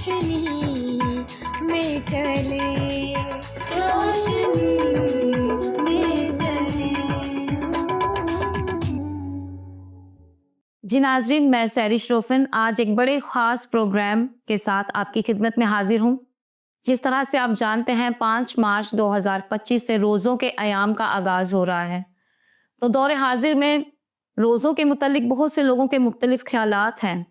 روشنی میں چلے، روشنی میں چلے۔ جی ناظرین، میں سیرش روفن آج ایک بڑے خاص پروگرام کے ساتھ آپ کی خدمت میں حاضر ہوں۔ جس طرح سے آپ جانتے ہیں 5 مارچ 2025 سے روزوں کے ایام کا آغاز ہو رہا ہے، تو دور حاضر میں روزوں کے متعلق بہت سے لوگوں کے مختلف خیالات ہیں،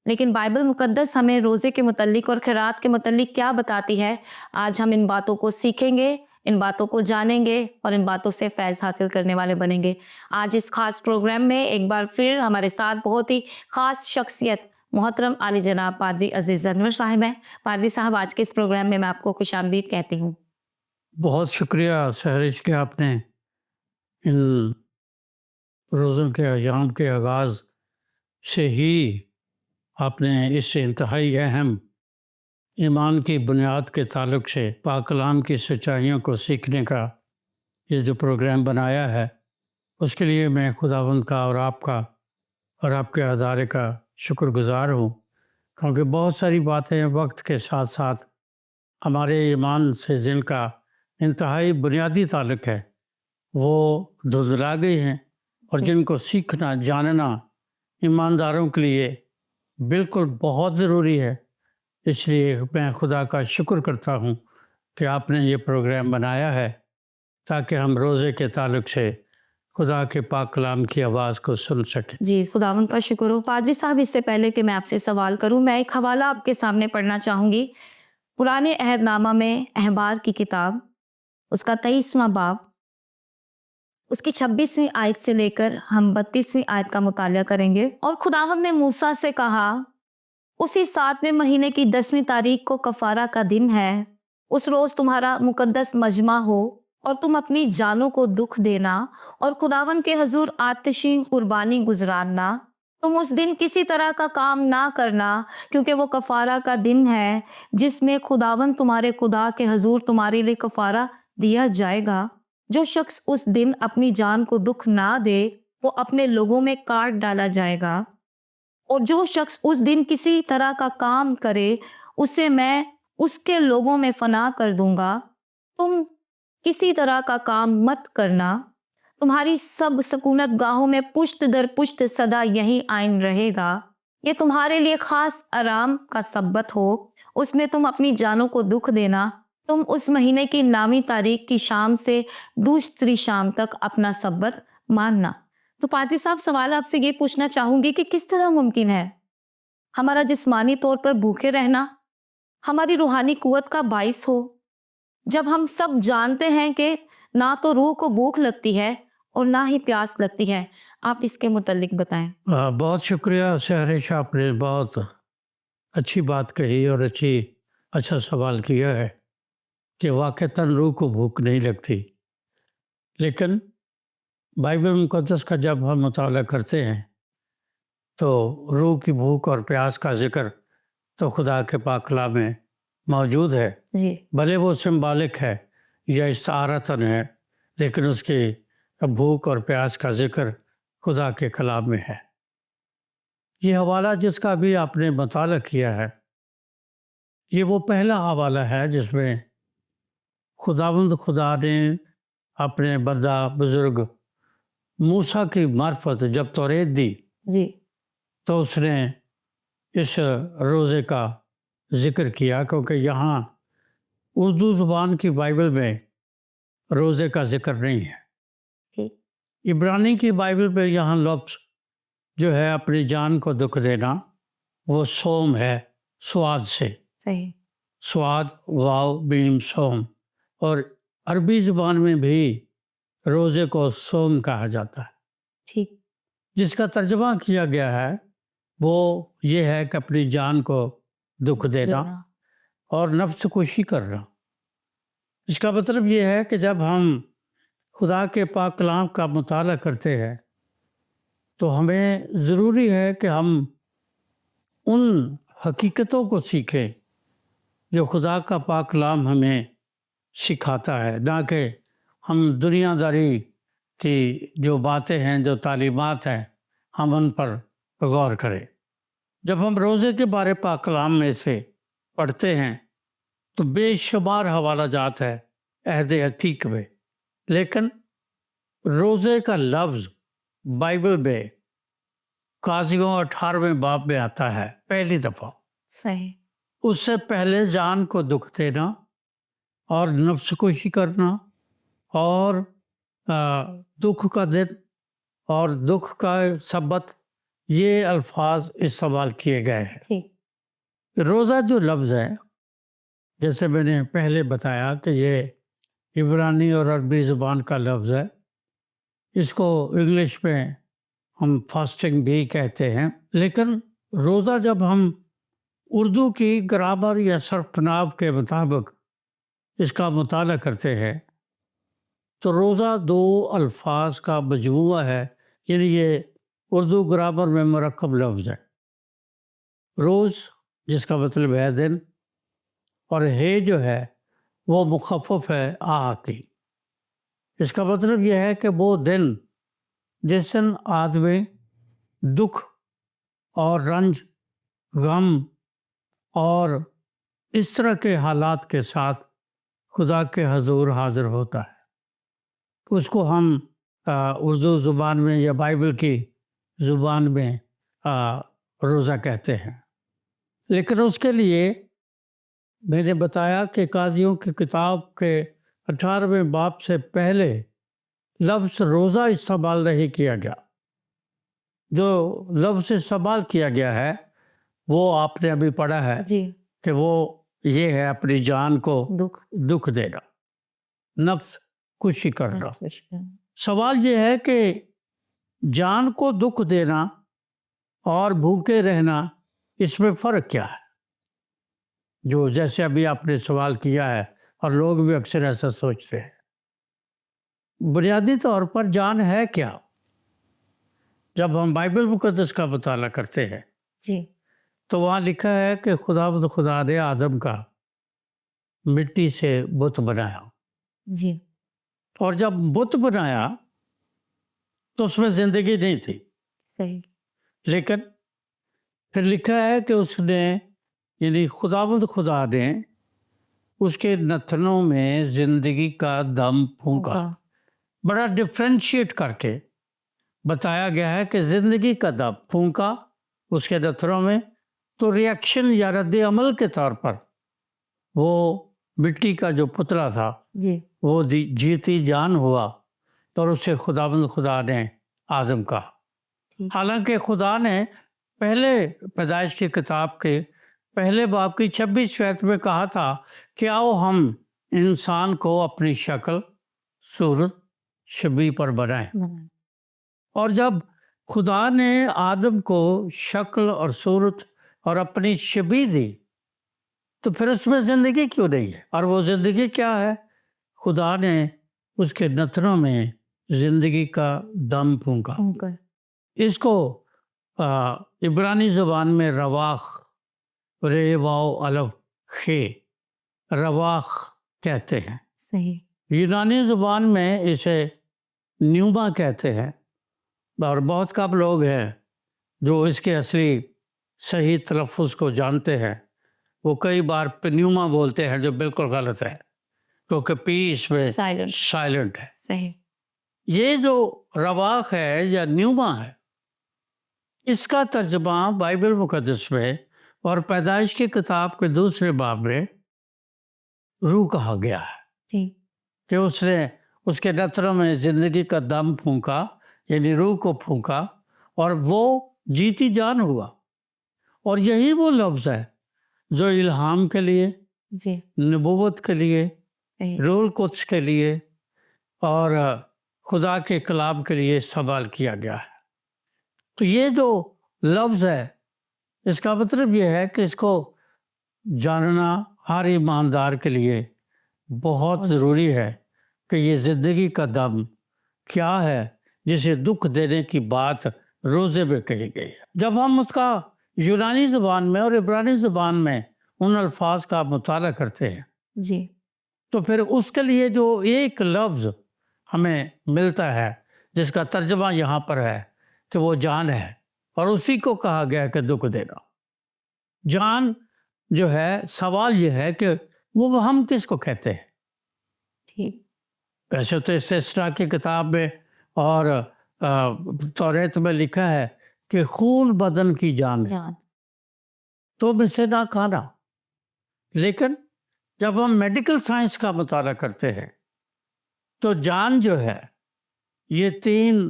لیکن بائبل مقدس ہمیں روزے کے متعلق اور خیرات کے متعلق کیا بتاتی ہے؟ آج ہم ان باتوں کو سیکھیں گے، ان باتوں کو جانیں گے اور ان باتوں سے فیض حاصل کرنے والے بنیں گے۔ آج اس خاص پروگرام میں ایک بار پھر ہمارے ساتھ بہت ہی خاص شخصیت محترم عالی جناب پادری عزیز انور صاحب ہیں۔ پادری صاحب، آج کے اس پروگرام میں آپ کو خوش آمدید کہتی ہوں۔ بہت شکریہ سہرش کہ آپ نے ان روزوں کے ایام کے آغاز سے ہی آپ نے اس انتہائی اہم ایمان کی بنیاد کے تعلق سے پاک کلام کی سچائیوں کو سیکھنے کا یہ جو پروگرام بنایا ہے، اس کے لیے میں خداوند کا اور آپ کے ادارے کا شکر گزار ہوں، کیونکہ بہت ساری باتیں وقت کے ساتھ ساتھ ہمارے ایمان سے جن کا انتہائی بنیادی تعلق ہے وہ دھندلا گئی ہیں، اور جن کو سیکھنا جاننا ایمانداروں کے لیے بالکل بہت ضروری ہے۔ اس لیے میں خدا کا شکر کرتا ہوں کہ آپ نے یہ پروگرام بنایا ہے تاکہ ہم روزے کے تعلق سے خدا کے پاک کلام کی آواز کو سن سکیں۔ جی، خداوند کا شکر ہو۔ پادری صاحب، اس سے پہلے کہ میں آپ سے سوال کروں، میں ایک حوالہ آپ کے سامنے پڑھنا چاہوں گی۔ پرانے عہد نامہ میں احبار کی کتاب، اس کا 23واں باب، اس کی 26ویں آیت سے لے کر ہم 32ویں آیت کا مطالعہ کریں گے۔ اور خداوند نے موسیٰ سے کہا، اسی 7ویں مہینے کی 10ویں تاریخ کو کفارہ کا دن ہے، اس روز تمہارا مقدس مجمع ہو اور تم اپنی جانوں کو دکھ دینا اور خداوند کے حضور آتشی قربانی گزارنا۔ تم اس دن کسی طرح کا کام نہ کرنا، کیونکہ وہ کفارہ کا دن ہے جس میں خداوند تمہارے خدا کے حضور تمہارے لیے کفارہ دیا جائے گا۔ جو شخص اس دن اپنی جان کو دکھ نہ دے وہ اپنے لوگوں میں کاٹ ڈالا جائے گا، اور جو شخص اس دن کسی طرح کا کام کرے اسے میں اس کے لوگوں میں فنا کر دوں گا۔ تم کسی طرح کا کام مت کرنا، تمہاری سب سکونت گاہوں میں پشت در پشت سدا یہی آئین رہے گا۔ یہ تمہارے لیے خاص آرام کا سبت ہو، اس میں تم اپنی جانوں کو دکھ دینا۔ تم اس مہینے کی 9ویں تاریخ کی شام سے دوسری شام تک اپنا سبت ماننا۔ تو پادری صاحب، سوال آپ سے یہ پوچھنا چاہوں گی کہ کس طرح ممکن ہے ہمارا جسمانی طور پر بھوکے رہنا ہماری روحانی قوت کا باعث ہو، جب ہم سب جانتے ہیں کہ نہ تو روح کو بھوک لگتی ہے اور نہ ہی پیاس لگتی ہے؟ آپ اس کے متعلق بتائیں۔ بہت شکریہ سہرش، آپ نے بہت اچھی بات کہی اور اچھا سوال کیا ہے کہ واقعتاً روح کو بھوک نہیں لگتی، لیکن بائبل مقدس کا جب ہم مطالعہ کرتے ہیں تو روح کی بھوک اور پیاس کا ذکر تو خدا کے پاک کلام میں موجود ہے، جی، بھلے وہ سمبالک ہے یا استعارتاً ہے، لیکن اس کی بھوک اور پیاس کا ذکر خدا کے کلام میں ہے۔ یہ حوالہ جس کا بھی آپ نے مطالعہ کیا ہے، یہ وہ پہلا حوالہ ہے جس میں خدا نے اپنے بندہ بزرگ موسیٰ کی معرفت جب توریت دی جی، تو اس نے اس روزے کا ذکر کیا، کیونکہ یہاں اردو زبان کی بائبل میں روزے کا ذکر نہیں ہے۔ ٹھیک، عبرانی کی بائبل میں یہاں لفظ جو ہے اپنی جان کو دکھ دینا، وہ صوم ہے، سواد سے، صحیح، سواد واو بیم صوم، اور عربی زبان میں بھی روزے کو صوم کہا جاتا ہے، ٹھیک، جس کا ترجمہ کیا گیا ہے وہ یہ ہے کہ اپنی جان کو دکھ دینا اور نفس کشی کرنا۔ اس کا مطلب یہ ہے کہ جب ہم خدا کے پاک کلام کا مطالعہ کرتے ہیں تو ہمیں ضروری ہے کہ ہم ان حقیقتوں کو سیکھیں جو خدا کا پاک کلام ہمیں سکھاتا ہے، نہ کہ ہم دنیا داری کی جو باتیں ہیں، جو تعلیمات ہیں، ہم ان پر غور کریں۔ جب ہم روزے کے بارے پاک کلام میں سے پڑھتے ہیں تو بے شمار حوالہ جات ہے عہد عتیق میں، لیکن روزے کا لفظ بائبل میں قاضیوں 18ویں باب میں آتا ہے پہلی دفعہ۔ صحیح۔ اس سے پہلے جان کو دکھ دینا اور نفس کشی کرنا اور دکھ کا دن اور دکھ کا سبت، یہ الفاظ استعمال کیے گئے ہیں۔ ٹھیک۔ روزہ جو لفظ ہے، جیسے میں نے پہلے بتایا کہ یہ عبرانی اور عربی زبان کا لفظ ہے، اس کو انگلش میں ہم فاسٹنگ بھی کہتے ہیں، لیکن روزہ جب ہم اردو کی گرامر یا صرف ناو کے مطابق اس کا مطالعہ کرتے ہیں تو روزہ دو الفاظ کا مجموعہ ہے، یعنی یہ اردو گرامر میں مرکب لفظ ہے۔ روز جس کا مطلب ہے دن، اور ہے جو ہے وہ مخفف ہے آ کی۔ اس کا مطلب یہ ہے کہ وہ دن جس دن آدمی دکھ اور رنج، غم اور اس طرح کے حالات کے ساتھ خدا کے حضور حاضر ہوتا ہے، اس کو ہم اردو زبان میں یا بائبل کی زبان میں روزہ کہتے ہیں۔ لیکن اس کے لیے میں نے بتایا کہ قاضیوں کی کتاب کے 18ویں باب سے پہلے لفظ روزہ استعمال نہیں کیا گیا۔ جو لفظ استعمال کیا گیا ہے وہ آپ نے ابھی پڑھا ہے جی، کہ وہ یہ ہے اپنی جان کو دکھ دینا، نفس کشی کرنا۔ سوال یہ ہے کہ جان کو دکھ دینا اور بھوکے رہنا، اس میں فرق کیا ہے؟ جو جیسے ابھی آپ نے سوال کیا ہے اور لوگ بھی اکثر ایسا سوچتے ہیں۔ بنیادی طور پر جان ہے کیا؟ جب ہم بائبل مقدس کا مطالعہ کرتے ہیں جی، تو وہاں لکھا ہے کہ خدا نے آدم کا مٹی سے بت بنایا، جی، اور جب بت بنایا تو اس میں زندگی نہیں تھی، صحیح، لیکن پھر لکھا ہے کہ اس نے، یعنی خدا نے اس کے نتنوں میں زندگی کا دم پھونکا۔ بڑا ڈفرینشیٹ کر کے بتایا گیا ہے کہ زندگی کا دم پھونکا اس کے نتنوں میں، تو ریاکشن یا رد عمل کے طور پر وہ مٹی کا جو پتلا تھا جی، وہ جیتی جان ہوا، اور اسے خدا نے آدم کہا۔ حالانکہ خدا نے پہلے پیدائش کی کتاب کے پہلے باب کی 26 آیت میں کہا تھا کہ آؤ ہم انسان کو اپنی شکل، صورت، شبیہ پر بنائیں۔ اور جب خدا نے آدم کو شکل اور صورت اور اپنی شبیہ دی تو پھر اس میں زندگی کیوں نہیں ہے؟ اور وہ زندگی کیا ہے؟ خدا نے اس کے نتنوں میں زندگی کا دم پھونکا۔ اس کو عبرانی زبان میں رواخ، رے واو الف خے، رواخ کہتے ہیں۔ صحیح۔ یونانی زبان میں اسے نیوما کہتے ہیں، اور بہت کم لوگ ہیں جو اس کے اصلی صحیح تلفظ کو جانتے ہیں۔ وہ کئی بار پنیوما بولتے ہیں، جو بالکل غلط ہے، کیونکہ پی اس میں سائلنٹ ہے۔ صحیح۔ یہ جو رواخ ہے یا نیوما ہے، اس کا ترجمہ بائبل مقدس میں اور پیدائش کی کتاب کے 2 باب میں روح کہا گیا ہے، کہ اس نے اس کے نتنوں میں زندگی کا دم پھونکا، یعنی روح کو پھونکا، اور وہ جیتی جان ہوا۔ اور یہی وہ لفظ ہے جو الہام کے لیے، جی، نبوت کے لیے، روح القدس کے لیے اور خدا کے کلام کے لیے استعمال کیا گیا ہے۔ تو یہ جو لفظ ہے، اس کا مطلب یہ ہے کہ اس کو جاننا ہر ایماندار کے لیے بہت ضروری ہے کہ یہ زندگی کا دم کیا ہے جسے دکھ دینے کی بات روزے میں کہی گئی ہے۔ جب ہم اس کا یونانی زبان میں اور عبرانی زبان میں ان الفاظ کا مطالعہ کرتے ہیں جی، تو پھر اس کے لیے جو ایک لفظ ہمیں ملتا ہے جس کا ترجمہ یہاں پر ہے کہ وہ جان ہے، اور اسی کو کہا گیا کہ دکھ دینا۔ جان جو ہے، سوال یہ ہے کہ وہ ہم کس کو کہتے ہیں؟ ٹھیک. ویسے تو استثنا کی کتاب میں اور توریت میں لکھا ہے کہ خون بدن کی جان ہے، جان. تم اسے نہ کھانا. لیکن جب ہم میڈیکل سائنس کا مطالعہ کرتے ہیں تو جان جو ہے یہ 3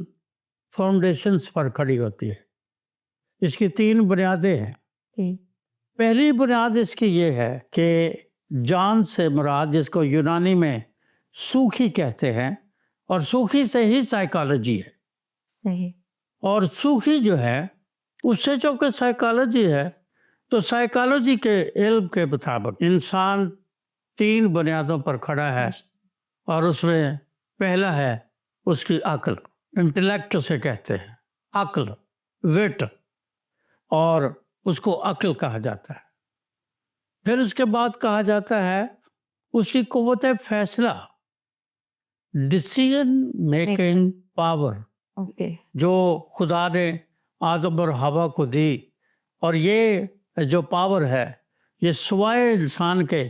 فاؤنڈیشنز پر کھڑی ہوتی ہے. اس کی 3 بنیادیں ہیں. ٹھیک. پہلی بنیاد اس کی یہ ہے کہ جان سے مراد، جس کو یونانی میں سوکھی کہتے ہیں، اور سوکھی سے ہی سائیکالوجی ہے. صحیح. اور سوکھی جو ہے اس سے چونکہ سائیکالوجی ہے، تو سائیکالوجی کے علم کے مطابق انسان 3 بنیادوں پر کھڑا ہے، اور اس میں پہلا ہے اس کی عقل، انٹلیکٹ اسے کہتے ہیں، عقل، وٹ، اور اس کو عقل کہا جاتا ہے. پھر اس کے بعد کہا جاتا ہے اس کی قوت فیصلہ، ڈیسیژن میکنگ پاور، اوکے. جو خدا نے آدم اور حوا کو دی. اور یہ جو پاور ہے یہ سوائے انسان کے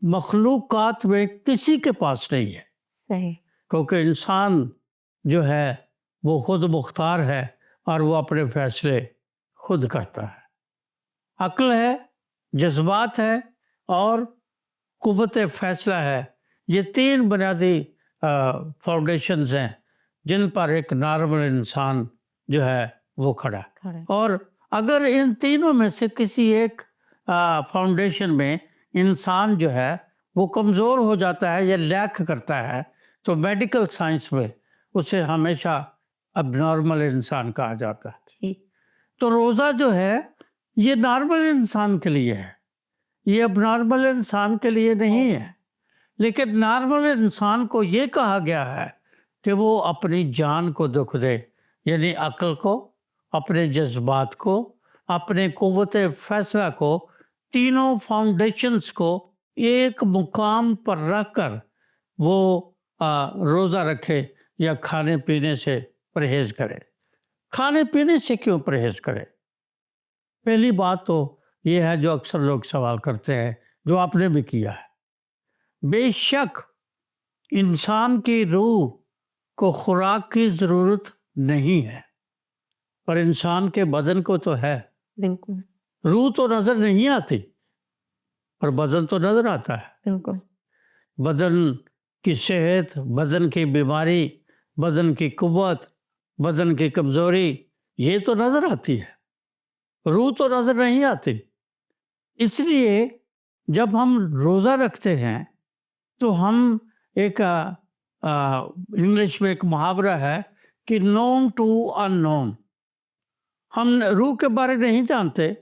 مخلوقات میں کسی کے پاس نہیں ہے، صحیح. کیونکہ انسان جو ہے وہ خود مختار ہے اور وہ اپنے فیصلے خود کرتا ہے. عقل ہے، جذبات ہے، اور قوت فیصلہ ہے. یہ 3 بنیادی فاؤنڈیشنز ہیں جن پر ایک نارمل انسان جو ہے وہ کھڑا ہے. کھڑے. اور اگر ان تینوں میں سے کسی ایک فاؤنڈیشن میں انسان جو ہے وہ کمزور ہو جاتا ہے یا لیک کرتا ہے تو میڈیکل سائنس میں اسے ہمیشہ اب نارمل انسان کہا جاتا ہے. ٹھیک. تو روزہ جو ہے یہ نارمل انسان کے لیے ہے، یہ اب نارمل انسان کے لیے نہیں ہے. لیکن نارمل انسان کو یہ کہا گیا ہے کہ وہ اپنی جان کو دکھ دے، یعنی عقل کو، اپنے جذبات کو، اپنے قوت فیصلہ کو، تینوں فاؤنڈیشنز کو ایک مقام پر رکھ کر وہ روزہ رکھے یا کھانے پینے سے پرہیز کرے. کھانے پینے سے کیوں پرہیز کرے؟ پہلی بات تو یہ ہے جو اکثر لوگ سوال کرتے ہیں، جو آپ نے بھی کیا ہے. بے شک انسان کی روح کو خوراک کی ضرورت نہیں ہے، پر انسان کے بدن کو تو ہے. بالکل. روح تو نظر نہیں آتی اور بدن تو نظر آتا ہے. بالکل. بدن کی صحت، بدن کی بیماری، بدن کی قوت، بدن کی کمزوری، یہ تو نظر آتی ہے، روح تو نظر نہیں آتی. اس لیے جب ہم روزہ رکھتے ہیں تو ہم ایک انگلش میں ایک محاورہ ہے کہ نون ٹو ان نون، ہم روح کے بارے نہیں جانتے،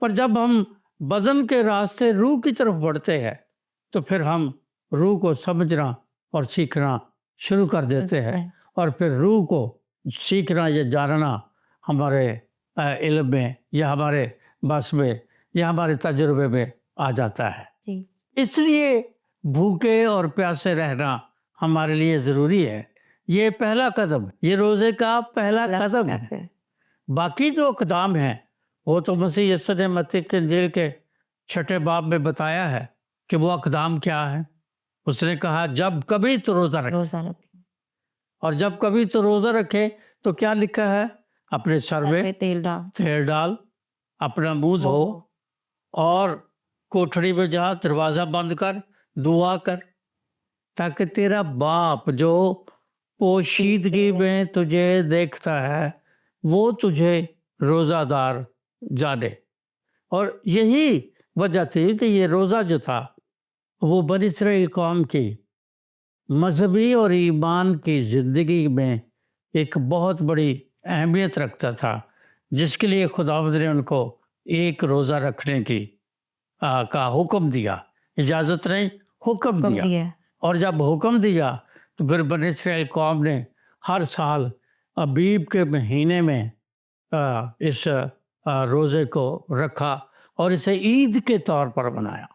پر جب ہم بدن کے راستے روح کی طرف بڑھتے ہیں تو پھر ہم روح کو سمجھنا اور سیکھنا شروع کر دیتے ہیں، اور پھر روح کو سیکھنا یا جاننا ہمارے علم میں یا ہمارے بس میں یا ہمارے تجربے میں آ جاتا ہے. جی. اس لیے بھوکے اور پیاسے رہنا ہمارے لیے ضروری ہے. یہ پہلا قدم، یہ روزے کا پہلا قدم ہے. باقی جو اقدام ہیں وہ تو مسیح یسوع نے متی کی انجیل کے 6 باب میں بتایا ہے کہ وہ اقدام کیا ہے. اس نے کہا جب کبھی تو روزہ رکھے، روزہ رکھے. اور جب کبھی تو روزہ رکھے تو کیا لکھا ہے؟ اپنے سر میں تیل ڈال، اپنا منہ دھو، اور کوٹھڑی میں جا، دروازہ بند کر، دعا کر، تاکہ تیرا باپ جو پوشیدگی میں تجھے دیکھتا ہے وہ تجھے روزہ دار جانے. اور یہی وجہ تھی کہ یہ روزہ جو تھا وہ بنی اسرائیل قوم کی مذہبی اور ایمان کی زندگی میں ایک بہت بڑی اہمیت رکھتا تھا، جس کے لیے خداوند نے ان کو ایک روزہ رکھنے کی کا حکم دیا. اجازت نہیں، حکم دیا. اور جب حکم دیا تو پھر بنی اسرائیل قوم نے ہر سال ابیب کے مہینے میں اس روزے کو رکھا اور اسے عید کے طور پر منایا.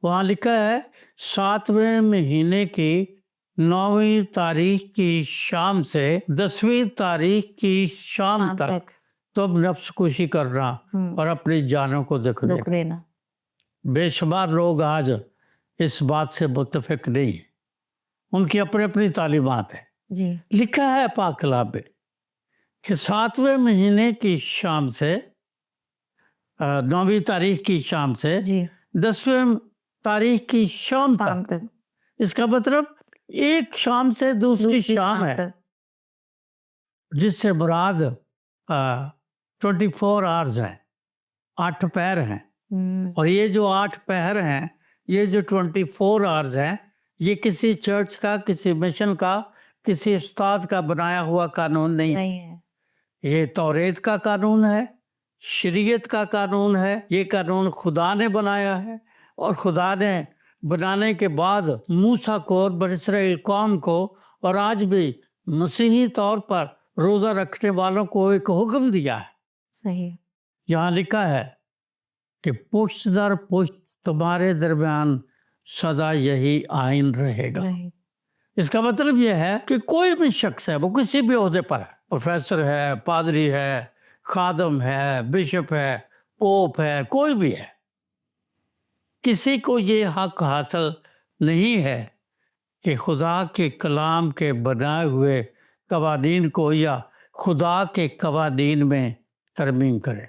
وہاں لکھا ہے 7ویں مہینے کی 9ویں تاریخ کی شام سے 10ویں تاریخ کی شام تک تب نفس کشی کرنا اور اپنی جانوں کو دکھ دکھ دینا۔ دینا۔ بے شمار لوگ آج اس بات سے متفق نہیں ہیں، ان کی اپنی اپنی تعلیمات ہیں۔ جی لکھا ہے پاک کلام میں کہ 7ویں مہینے کی شام سے 9ویں تاریخ کی شام سے جی 10ویں تاریخ کی شام شام تک، تک، اس کا مطلب ایک شام سے دوسری شام ہے، تک۔ جس سے مراد 24 آورز ہیں، 8 پہر ہیں۔ اور یہ جو 8 پہر ہیں، یہ جو 24 آورز ہیں، یہ کسی چرچ کا، کسی مشن کا، کسی استاد کا بنایا ہوا قانون نہیں ہے، نہیں ہے۔ یہ توریت کا قانون ہے، شریعت کا قانون ہے۔ یہ قانون خدا نے بنایا ہے، اور خدا نے بنانے کے بعد موسیٰ کو اور بنی اسرائیل قوم کو، اور آج بھی مسیحی طور پر روزہ رکھنے والوں کو ایک حکم دیا ہے۔ صحیح۔ یہاں لکھا ہے کہ پشت در پشت تمہارے درمیان سدا یہی آئین رہے گا۔ رہے۔ اس کا مطلب یہ ہے کہ کوئی بھی شخص ہے، وہ کسی بھی عہدے پر ہے، پروفیسر ہے، پادری ہے، خادم ہے، بشپ ہے، پوپ ہے، کوئی بھی ہے، کسی کو یہ حق حاصل نہیں ہے کہ خدا کے کلام کے بنائے ہوئے قوانین کو یا خدا کے قوانین میں ترمیم کرے۔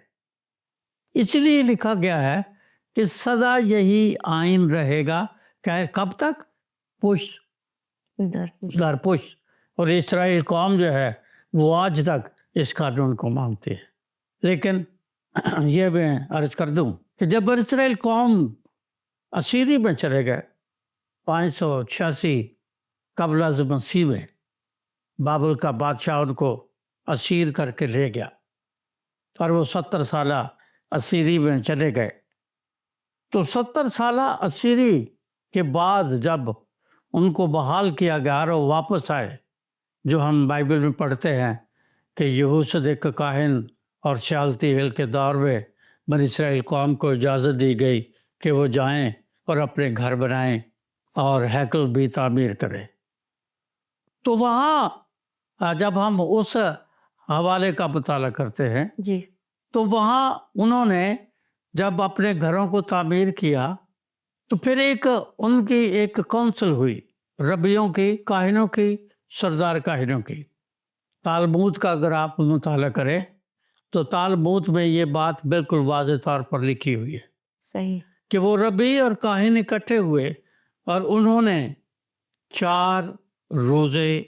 اس لیے لکھا گیا ہے کہ سدا یہی آئین رہے گا، کہ کب تک؟ پشت در پشت۔ اور اسرائیل قوم جو ہے وہ آج تک اس قانون کو مانتی ہے۔ لیکن یہ میں عرض کر دوں کہ جب اسرائیل قوم اسیری میں چلے گئے 586 قبل از مسیح میں، بابل کا بادشاہ ان کو اسیر کر کے لے گیا، اور وہ 70 سالہ اسیری میں چلے گئے۔ تو 70 سالہ اسیری کے بعد جب ان کو بحال کیا گیا اور وہ واپس آئے، جو ہم بائبل میں پڑھتے ہیں کہ یہوصدق کاہن اور شیالتیل کے دور میں بنی اسرائیل قوم کو اجازت دی گئی کہ وہ جائیں اور اپنے گھر بنائیں اور ہیکل بھی تعمیر کریں۔ تو وہاں جب ہم اس حوالے کا مطالعہ کرتے ہیں جی تو وہاں انہوں نے جب اپنے گھروں کو تعمیر کیا تو پھر ان کی ایک کونسل ہوئی، ربیوں کی، کاہنوں کی، سردار کاہنوں کی۔ تالمود کا اگر آپ مطالعہ کریں تو تالمود میں یہ بات بالکل واضح طور پر لکھی ہوئی ہے صحیح کہ وہ ربی اور کاہن اکٹھے ہوئے اور انہوں نے 4 روزے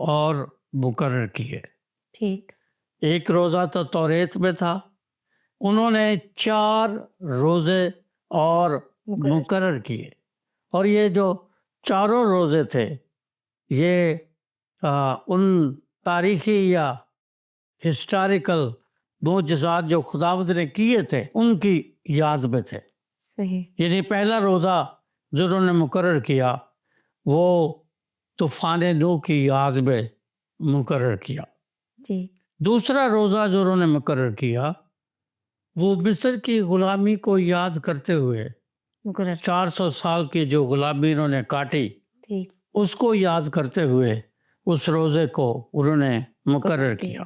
اور مقرر کیے۔ ٹھیک۔ ایک روزہ تو توریت میں تھا، انہوں نے 4 روزے اور مقرر کیے، اور یہ جو 4 روزے تھے یہ ان تاریخی یا ہسٹوریکل معجزات جو خداوند نے کیے تھے ان کی یاد میں تھے۔ صحیح۔ یعنی پہلا روزہ جو انہوں نے مقرر کیا وہ طوفان نوح کی یاد میں مقرر کیا۔ ٹھیک۔ دوسرا روزہ جو انہوں نے مقرر کیا وہ مصر کی غلامی کو یاد کرتے ہوئے، مقرر۔ 400 سال کی جو غلامی انہوں نے کاٹی ٹھیک۔ اس کو یاد کرتے ہوئے اس روزے کو انہوں نے مقرر کیا۔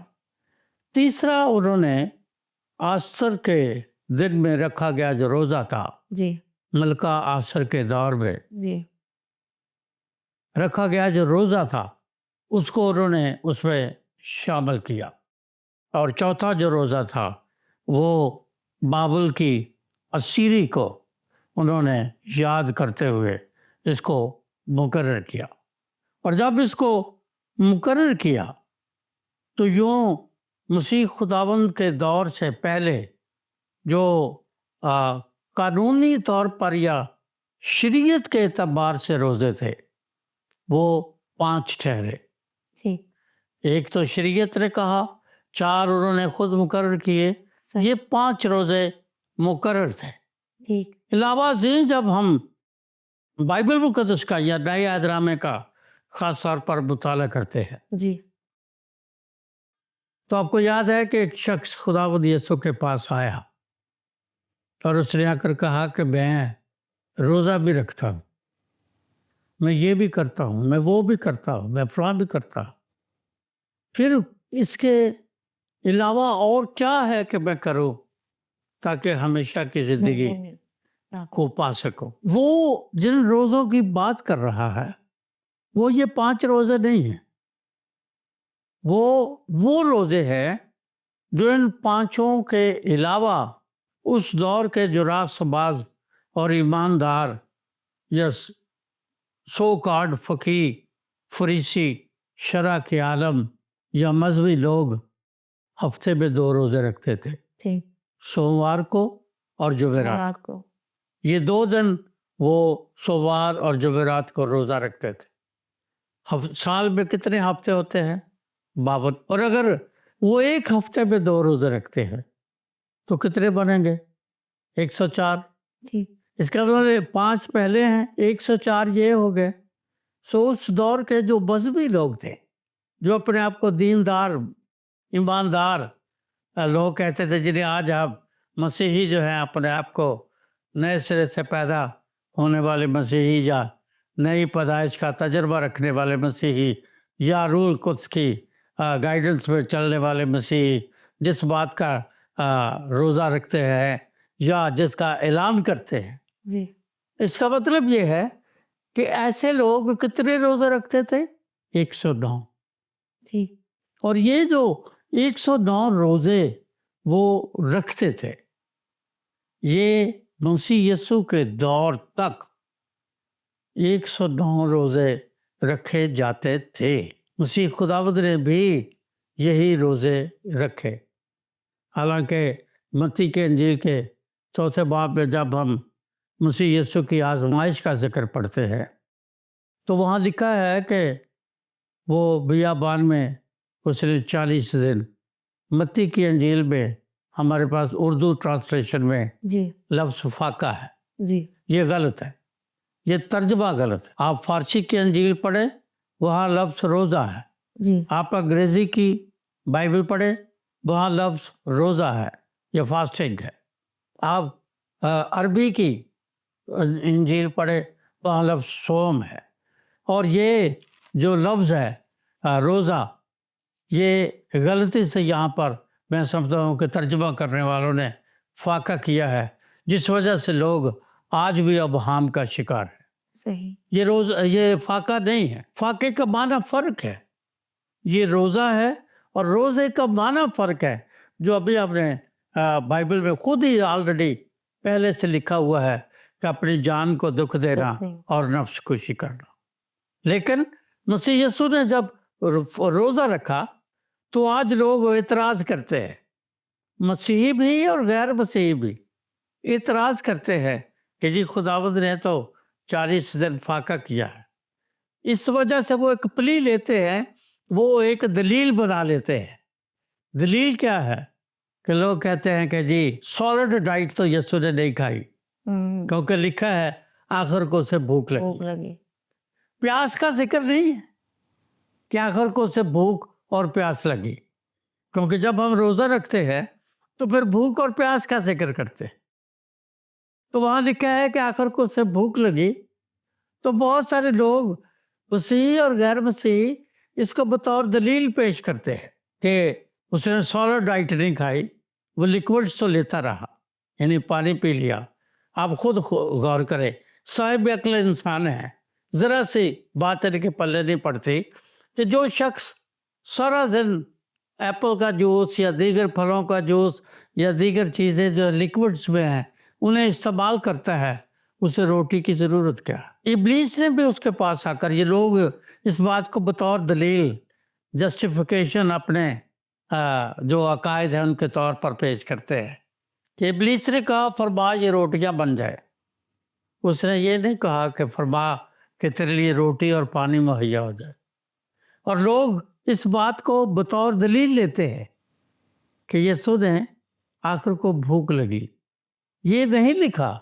تیسرا انہوں نے آسر کے دن میں رکھا گیا جو روزہ تھا، جی ملکہ آسر کے دور میں جی رکھا گیا جو روزہ تھا اس کو انہوں نے اس میں شامل کیا۔ اور چوتھا جو روزہ تھا وہ بابل کی اسیری کو انہوں نے یاد کرتے ہوئے اس کو مقرر کیا۔ اور جب اس کو مقرر کیا تو یوں مسیح خداوند کے دور سے پہلے جو قانونی طور پر یا شریعت کے اعتبار سے روزے تھے وہ 5 ٹھہرے۔ ٹھیک۔ ایک تو شریعت نے کہا، 4 انہوں نے خود مقرر کیے، یہ 5 روزے مقرر تھے۔ ٹھیک۔ علاوہ ازیں جب ہم بائبل مقدس کا یا نئے عہد نامے کا خاص طور پر مطالعہ کرتے ہیں جی تو آپ کو یاد ہے کہ ایک شخص خداوند یسوع کے پاس آیا اور اس نے آ کر کہا کہ میں روزہ بھی رکھتا ہوں، میں یہ بھی کرتا ہوں، میں وہ بھی کرتا ہوں، میں فلاں بھی کرتا ہوں۔ پھر اس کے علاوہ اور کیا ہے کہ میں کروں تاکہ ہمیشہ کی زندگی کو پا سکوں. وہ جن روزوں کی بات کر رہا ہے وہ یہ 5 روزے نہیں ہیں. وہ روزے ہیں جو ان 5 کے علاوہ اس دور کے جو راست باز اور ایماندار یا سو کارڈ فقیہ، فریسی، شرع کے عالم یا مذہبی لوگ ہفتے میں 2 روزے رکھتے تھے، ٹھیک. سوموار کو اور جمعرات. رات کو. یہ 2 دن وہ سوموار اور جمعرات کو روزہ رکھتے تھے. سال میں کتنے ہفتے ہوتے ہیں؟ 52. اور اگر وہ ایک ہفتے میں 2 روزے رکھتے ہیں تو کتنے بنیں گے؟ 104. ٹھیک. اس کا مطلب 5 پہلے ہیں، 104 یہ ہو گئے. سو اس دور کے جو مذہبی لوگ تھے، جو اپنے آپ کو دیندار، ایماندار لوگ کہتے تھے، جنہیں آج آپ مسیحی جو ہیں اپنے آپ کو نئے سرے سے پیدا ہونے والے مسیحی یا نئی پیدائش کا تجربہ رکھنے والے مسیحی یا روح القدس کی گائیڈنس میں چلنے والے مسیحی، جس بات کا روزہ رکھتے ہیں یا جس کا اعلان کرتے ہیں. جی. اس کا مطلب یہ ہے کہ ایسے لوگ کتنے روزے رکھتے تھے؟ 109. ٹھیک. اور یہ جو 109 روزے وہ رکھتے تھے، یہ مسیح یسوع کے دور تک 109 روزے رکھے جاتے تھے. مسیح خداوند نے بھی یہی روزے رکھے. حالانکہ متی کے انجیل کے 4 باب میں جب ہم مسیح یسوع کی آزمائش کا ذکر پڑھتے ہیں تو وہاں لکھا ہے کہ وہ بیابان میں اس نے 40 دن. متی کی انجیل میں ہمارے پاس اردو ٹرانسلیشن میں جی. لفظ فاقہ ہے. جی. یہ غلط ہے، یہ ترجمہ غلط ہے. آپ فارسی کی انجیل پڑھیں، وہاں لفظ روزہ ہے. جی. آپ انگریزی کی بائبل پڑھیں، وہاں لفظ روزہ ہے یا فاسٹنگ ہے. آپ عربی کی انجیل پڑھیں، وہاں لفظ صوم ہے. اور یہ جو لفظ ہے روزہ، یہ غلطی سے یہاں پر میں سمجھتا ہوں کہ ترجمہ کرنے والوں نے فاقہ کیا ہے، جس وجہ سے لوگ آج بھی ابہام کا شکار ہیں. صحیح. یہ فاقہ نہیں ہے. فاقے کا معنی فرق ہے. یہ روزہ ہے اور روزے کا معنی فرق ہے، جو ابھی ہم نے بائبل میں خود ہی آلریڈی پہلے سے لکھا ہوا ہے کہ اپنی جان کو دکھ دینا اور نفس کشی کرنا. لیکن مسیح یسوع نے جب روزہ رکھا تو آج لوگ اعتراض کرتے ہیں، مسیحی بھی اور غیر مسیحی بھی اعتراض کرتے ہیں کہ جی خداوند نے تو 40 دن فاقہ کیا ہے. اس وجہ سے وہ ایک پلی لیتے ہیں، وہ ایک دلیل بنا لیتے ہیں. دلیل کیا ہے کہ لوگ کہتے ہیں کہ جی سالڈ ڈائٹ تو یسوع نے نہیں کھائی، کیونکہ لکھا ہے آخر کو اسے بھوک لگی. پیاس کا ذکر نہیں ہے کہ آخر کو اسے بھوک اور پیاس لگی، کیونکہ جب ہم روزہ رکھتے ہیں تو پھر بھوک اور پیاس کا ذکر کرتے ہیں. تو وہاں لکھا ہے کہ آخر کو اسے بھوک لگی. تو بہت سارے لوگ مسیحی اور غیر مسیحی اس کو بطور دلیل پیش کرتے ہیں کہ اس نے سالڈ ڈائٹ نہیں کھائی، وہ لیکوڈز تو لیتا رہا، یعنی پانی پی لیا. آپ خود غور کریں، صاحب عقل انسان ہے، ذرا سی بات ان کے پلے نہیں پڑتی کہ جو شخص سارا دن ایپل کا جوس یا دیگر پھلوں کا جوس یا دیگر چیزیں جو لیکوڈز میں ہیں انہیں استعمال کرتا ہے، اسے روٹی کی ضرورت کیا؟ ابلیس نے بھی اس کے پاس آ کر، یہ لوگ اس بات کو بطور دلیل، جسٹیفیکیشن اپنے جو عقائد ہیں ان کے طور پر پیش کرتے ہیں کہ ابلیس نے کہا فرما یہ روٹیاں بن جائے. اس نے یہ نہیں کہا کہ فرما کہ تیرے لیے روٹی اور پانی مہیا ہو جائے. اور لوگ اس بات کو بطور دلیل لیتے ہیں کہ یسوع نے آخر کو بھوک لگی. یہ نہیں لکھا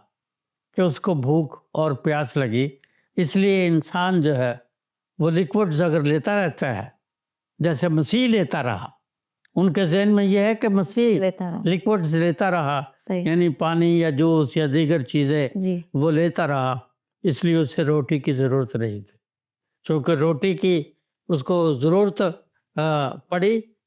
کہ اس کو بھوک اور پیاس لگی، اس لیے انسان جو ہے وہ لیکوڈز اگر لیتا رہتا ہے جیسے مسیح لیتا رہا، ان کے ذہن میں یہ ہے کہ مسیح لیکوڈز لیتا رہا، یعنی پانی یا جوس یا دیگر چیزیں وہ لیتا رہا، اس لیے اسے روٹی کی ضرورت نہیں تھی. چونکہ روٹی کی اس کو ضرورت پڑی